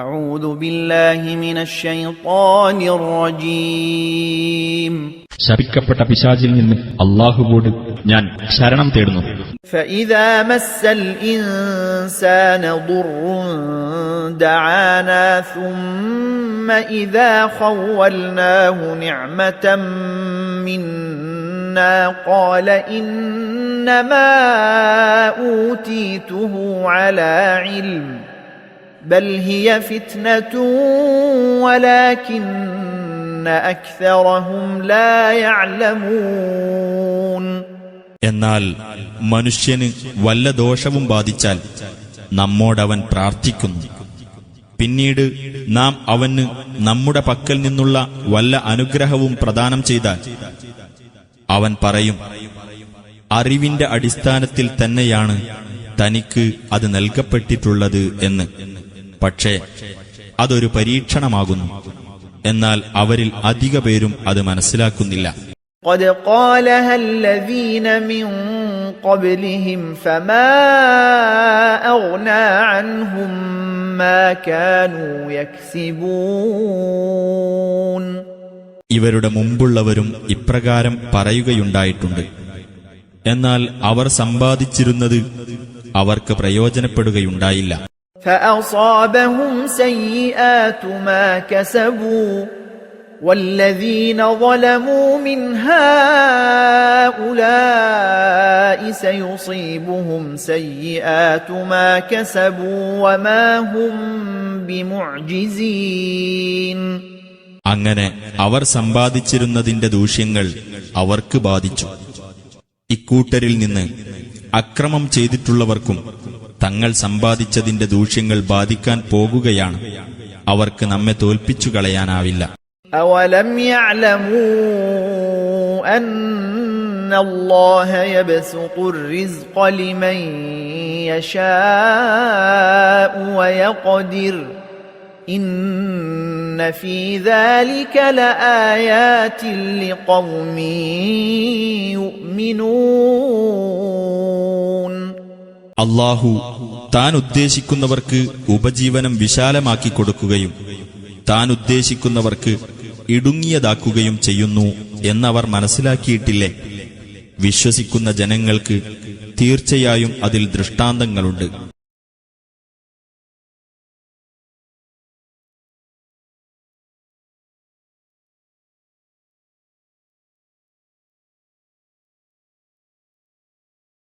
أعوذ بالله من الشيطان الرجيم ശപിക്കപ്പെട്ട പിശാചിൽ നിന്ന് അല്ലാഹുവോട് ഞാൻ ശരണം തേടുന്നു. فإذا مس الإنسان ضر دعانا ثم إذا خولناه نعمة منا قال إنما أوتيته على علم بل هي فتنة ولكن أكثرهم لا يعلمون. എന്നാൽ മനുഷ്യന് വല്ല ദോഷവും ബാധിച്ചാൽ നമ്മോടവൻ പ്രാർത്ഥിക്കുന്നു. പിന്നീട് നാം അവന് നമ്മുടെ പക്കൽ നിന്നുള്ള വല്ല അനുഗ്രഹവും പ്രദാനം ചെയ്താൽ അവൻ പറയും, അറിവിന്റെ അടിസ്ഥാനത്തിൽ തന്നെയാണ് തനിക്ക് അത് നൽകപ്പെട്ടിട്ടുള്ളത് എന്ന്. പക്ഷേ അതൊരു പരീക്ഷണമാകുന്നു. എന്നാൽ അവരിൽ അധിക പേരും അത് മനസ്സിലാക്കുന്നില്ല. قد قالها الذين من قبلهم فما أغنى عنهم ما كانوا يكسبون. ഇവരുടെ മുമ്പുള്ളവരും ഇപ്രകാരം പറയുകയുണ്ടായിട്ടുണ്ട്. എന്നാൽ അവർ സമ്പാദിച്ചിരുന്നത് അവർക്ക് പ്രയോജനപ്പെടുകയുണ്ടായില്ല. فأصابهم سيئات ما كسبوا والذين ظلموا من هؤلاء سيصيبهم سيئات ما كسبوا وما هم بمعجزين. അങ്ങനെ അവർ സമ്പാദിച്ചിരുന്നതിന്റെ ദൂഷ്യങ്ങൾ അവർക്ക് ബാധിച്ചു. ഇക്കൂട്ടരിൽ നിന്ന് അക്രമം ചെയ്തിട്ടുള്ളവർക്കും തങ്ങൾ സമ്പാദിച്ചതിന്റെ ദൂഷ്യങ്ങൾ ബാധിക്കാൻ പോകുകയാണ്. അവർക്ക് നമ്മെ തോൽപ്പിച്ചു കളയാനാവില്ല. أولم يعلموا أن الله يبسط الرزق لمن يشاء ويقدر إن في ذلك لآيات لقوم يؤمنون. അല്ലാഹു താൻ ഉദ്ദേശിക്കുന്നവർക്ക് ഉപജീവനം വിശാലമാക്കി കൊടുക്കുകയും താൻ ഉദ്ദേശിക്കുന്നവർക്ക് ഇടുങ്ങിയതാക്കുകയും ചെയ്യുന്നു എന്നവർ മനസ്സിലാക്കിയിട്ടില്ലേ? വിശ്വസിക്കുന്ന ജനങ്ങൾക്ക് തീർച്ചയായും അതിൽ ദൃഷ്ടാന്തങ്ങളുണ്ട്.